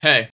Hey,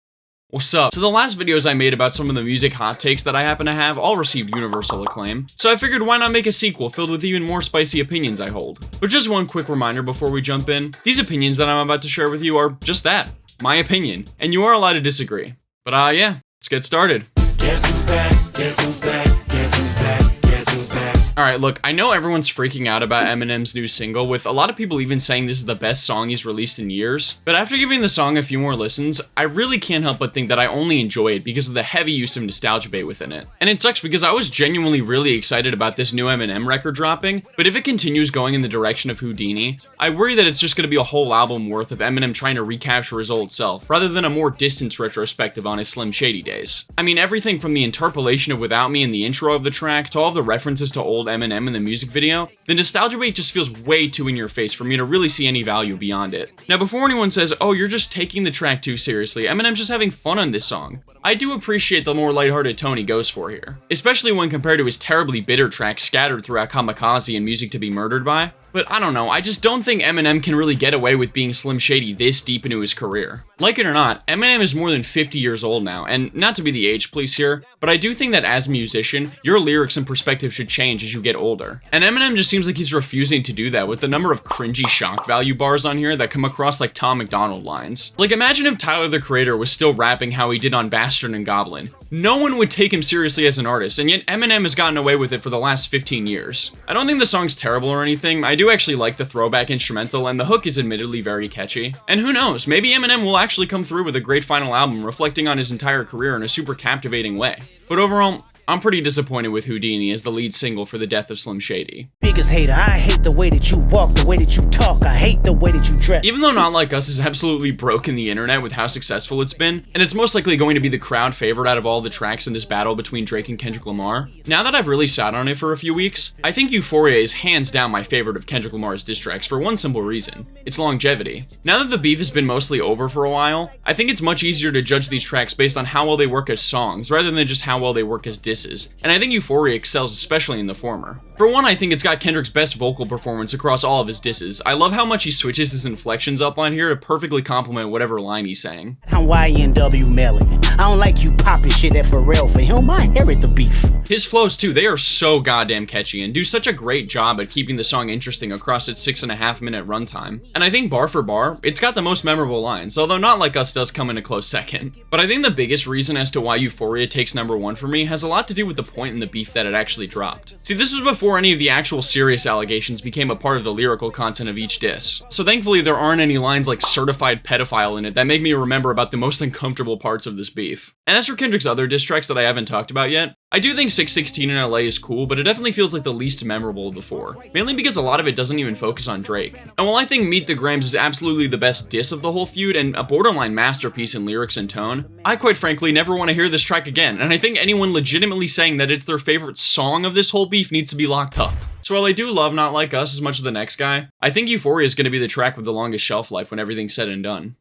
what's up? So the last videos I made about some of the music hot takes that I happen to have all received universal acclaim, so I figured why not make a sequel filled with even more spicy opinions I hold. But just one quick reminder before we jump in, these opinions that I'm about to share with you are just that, my opinion, and you are allowed to disagree. But yeah, let's get started. Guess who's back? Guess who's back? Guess who's back? Guess who's back? Alright, look, I know everyone's freaking out about Eminem's new single, with a lot of people even saying this is the best song he's released in years, but after giving the song a few more listens, I really can't help but think that I only enjoy it because of the heavy use of nostalgia bait within it. And it sucks because I was genuinely really excited about this new Eminem record dropping, but if it continues going in the direction of Houdini, I worry that it's just going to be a whole album worth of Eminem trying to recapture his old self, rather than a more distanced retrospective on his Slim Shady days. I mean, everything from the interpolation of Without Me in the intro of the track, to all of the references to old Eminem in the music video, the nostalgia bait just feels way too in your face for me to really see any value beyond it. Now, before anyone says, oh, you're just taking the track too seriously, Eminem's just having fun on this song, I do appreciate the more lighthearted tone he goes for here, especially when compared to his terribly bitter tracks scattered throughout Kamikaze and Music to Be Murdered By. But I don't know, I just don't think Eminem can really get away with being Slim Shady this deep into his career. Like it or not, Eminem is more than 50 years old now, and not to be the age police here, but I do think that as a musician, your lyrics and perspective should change as you get older. And Eminem just seems like he's refusing to do that with the number of cringy shock value bars on here that come across like Tom McDonald lines. Like, imagine if Tyler the Creator was still rapping how he did on Bastard and Goblin. No one would take him seriously as an artist, and yet Eminem has gotten away with it for the last 15 years. I don't think the song's terrible or anything. I do actually like the throwback instrumental, and the hook is admittedly very catchy. And who knows, maybe Eminem will actually come through with a great final album reflecting on his entire career in a super captivating way. But overall, I'm pretty disappointed with Houdini as the lead single for the death of Slim Shady. Biggest hater, I hate the way that you walk, the way that you talk, I hate the way that you dress. Even though Not Like Us has absolutely broken the internet with how successful it's been, and it's most likely going to be the crowd favorite out of all the tracks in this battle between Drake and Kendrick Lamar, now that I've really sat on it for a few weeks, I think Euphoria is hands down my favorite of Kendrick Lamar's diss tracks for one simple reason: its longevity. Now that the beef has been mostly over for a while, I think it's much easier to judge these tracks based on how well they work as songs, rather than just how well they work as disses, and I think Euphoria excels especially in the former. For one, I think it's got Kendrick's best vocal performance across all of his disses. I love how much he switches his inflections up on here to perfectly complement whatever line he's saying. I'm YNW Melly. I don't like you popping shit at Pharrell. For him, I inherit the beef. His flows too, they are so goddamn catchy and do such a great job at keeping the song interesting across its 6.5-minute runtime. And I think bar for bar, it's got the most memorable lines, although Not Like Us does come in a close second. But I think the biggest reason as to why Euphoria takes #1 for me has a lot to do with the point in the beef that it actually dropped. See, this was before any of the actual serious allegations became a part of the lyrical content of each diss. So thankfully there aren't any lines like certified pedophile in it that make me remember about the most uncomfortable parts of this beef. And as for Kendrick's other diss tracks that I haven't talked about yet, I do think 616 in LA is cool, but it definitely feels like the least memorable of the four, mainly because a lot of it doesn't even focus on Drake. And while I think Meet the Grams is absolutely the best diss of the whole feud and a borderline masterpiece in lyrics and tone, I quite frankly never want to hear this track again, and I think anyone legitimately saying that it's their favorite song of this whole beef needs to be locked up. So while I do love Not Like Us as much as the next guy, I think Euphoria is going to be the track with the longest shelf life when everything's said and done.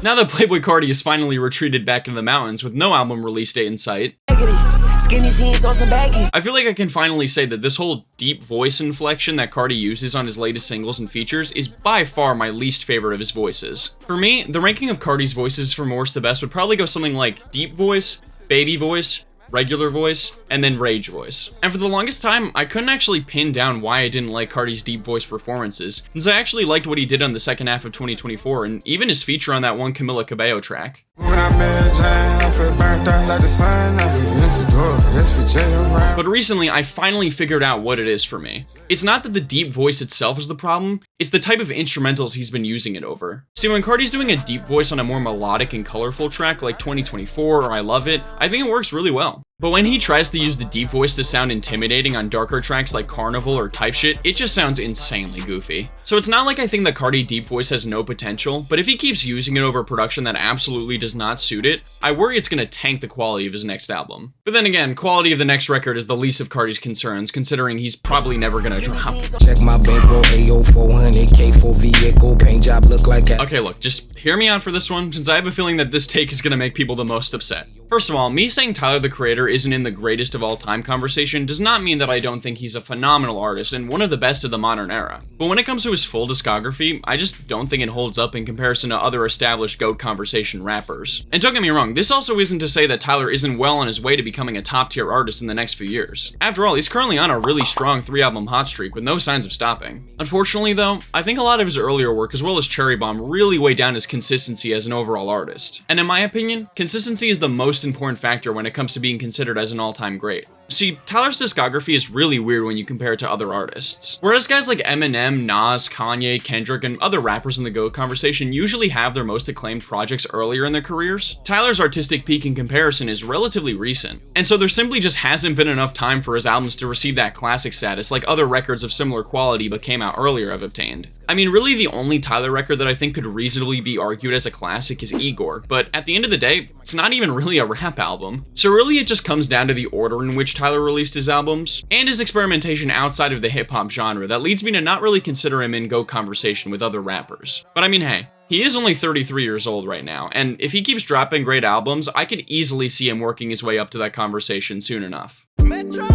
Now that Playboi Carti has finally retreated back into the mountains with no album release date in sight, I feel like I can finally say that this whole deep voice inflection that Carti uses on his latest singles and features is by far my least favorite of his voices. For me, the ranking of Carti's voices from worst to best would probably go something like deep voice, baby voice, regular voice, and then rage voice. And for the longest time, I couldn't actually pin down why I didn't like Carti's deep voice performances, since I actually liked what he did on the second half of 2024, and even his feature on that one Camila Cabello track. But recently, I finally figured out what it is for me. It's not that the deep voice itself is the problem, it's the type of instrumentals he's been using it over. See, when Carti's doing a deep voice on a more melodic and colorful track like 2024 or I Love It, I think it works really well. But when he tries to use the deep voice to sound intimidating on darker tracks like Carnival or Type Shit, it just sounds insanely goofy. So it's not like I think that Carti deep voice has no potential, but if he keeps using it over production that absolutely does not suit it, I worry it's gonna tank the quality of his next album. But then again, quality of the next record is the least of Carti's concerns, considering he's probably never gonna drop. Check my bankroll, AO 400K for vehicle, paint job look like that. Okay, look, just hear me out for this one, since I have a feeling that this take is gonna make people the most upset. First of all, me saying Tyler the Creator isn't in the greatest of all time conversation does not mean that I don't think he's a phenomenal artist and one of the best of the modern era. But when it comes to his full discography, I just don't think it holds up in comparison to other established GOAT conversation rappers. And don't get me wrong, this also isn't to say that Tyler isn't well on his way to becoming a top tier artist in the next few years. After all, he's currently on a really strong 3-album hot streak with no signs of stopping. Unfortunately though, I think a lot of his earlier work as well as Cherry Bomb really weigh down his consistency as an overall artist. And in my opinion, consistency is the most important factor when it comes to being considered as an all-time great. See, Tyler's discography is really weird when you compare it to other artists. Whereas guys like Eminem, Nas, Kanye, Kendrick, and other rappers in the GOAT conversation usually have their most acclaimed projects earlier in their careers, Tyler's artistic peak in comparison is relatively recent. And so there simply just hasn't been enough time for his albums to receive that classic status like other records of similar quality but came out earlier have obtained. I mean, really the only Tyler record that I think could reasonably be argued as a classic is Igor, but at the end of the day, it's not even really a rap album. So really it just comes down to the order in which Tyler released his albums, and his experimentation outside of the hip-hop genre that leads me to not really consider him in GOAT conversation with other rappers. But I mean, hey, he is only 33 years old right now, and if he keeps dropping great albums, I could easily see him working his way up to that conversation soon enough. Metro!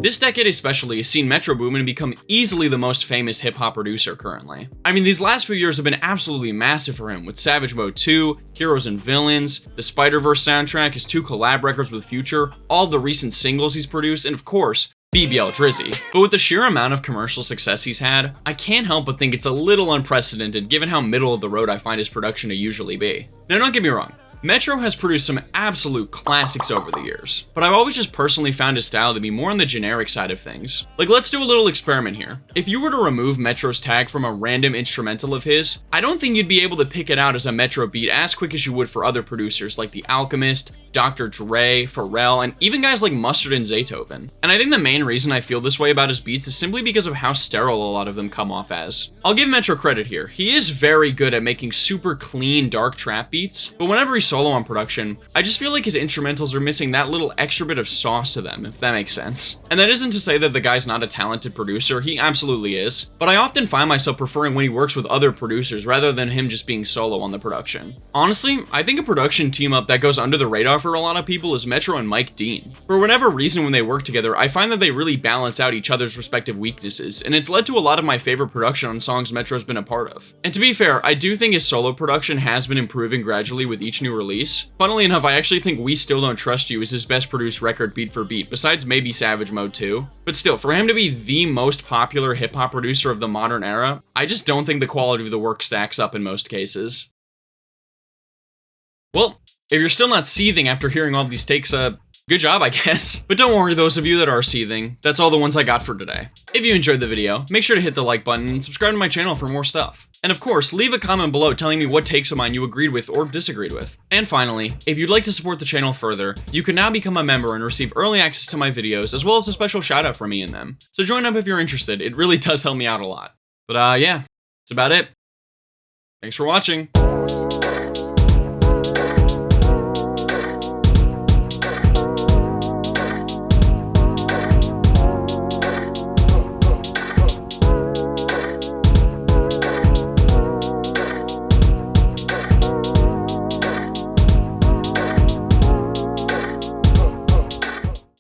This decade especially has seen Metro Boomin become easily the most famous hip-hop producer currently. I mean, these last few years have been absolutely massive for him, with Savage Mode 2, Heroes and Villains, the Spider-Verse soundtrack, his 2 collab records with Future, all the recent singles he's produced, and of course, BBL Drizzy. But with the sheer amount of commercial success he's had, I can't help but think it's a little unprecedented given how middle of the road I find his production to usually be. Now don't get me wrong, Metro has produced some absolute classics over the years, but I've always just personally found his style to be more on the generic side of things. Like, let's do a little experiment here. If you were to remove Metro's tag from a random instrumental of his, I don't think you'd be able to pick it out as a Metro beat as quick as you would for other producers like The Alchemist, Dr. Dre, Pharrell, and even guys like Mustard and Zaytoven. And I think the main reason I feel this way about his beats is simply because of how sterile a lot of them come off as. I'll give Metro credit here. He is very good at making super clean, dark trap beats, but whenever he's solo on production, I just feel like his instrumentals are missing that little extra bit of sauce to them, if that makes sense. And that isn't to say that the guy's not a talented producer, he absolutely is, but I often find myself preferring when he works with other producers rather than him just being solo on the production. Honestly, I think a production team up that goes under the radar for a lot of people is Metro and Mike Dean. For whatever reason when they work together, I find that they really balance out each other's respective weaknesses, and it's led to a lot of my favorite production on songs Metro's been a part of. And to be fair, I do think his solo production has been improving gradually with each new release. Funnily enough, I actually think We Still Don't Trust You is his best produced record beat for beat, besides maybe Savage Mode 2. But still, for him to be the most popular hip-hop producer of the modern era, I just don't think the quality of the work stacks up in most cases. Well, if you're still not seething after hearing all these takes, good job, I guess. But don't worry, those of you that are seething, that's all the ones I got for today. If you enjoyed the video, make sure to hit the like button and subscribe to my channel for more stuff. And of course, leave a comment below telling me what takes of mine you agreed with or disagreed with. And finally, if you'd like to support the channel further, you can now become a member and receive early access to my videos, as well as a special shout out from me in them. So join up if you're interested, it really does help me out a lot. But yeah, that's about it. Thanks for watching.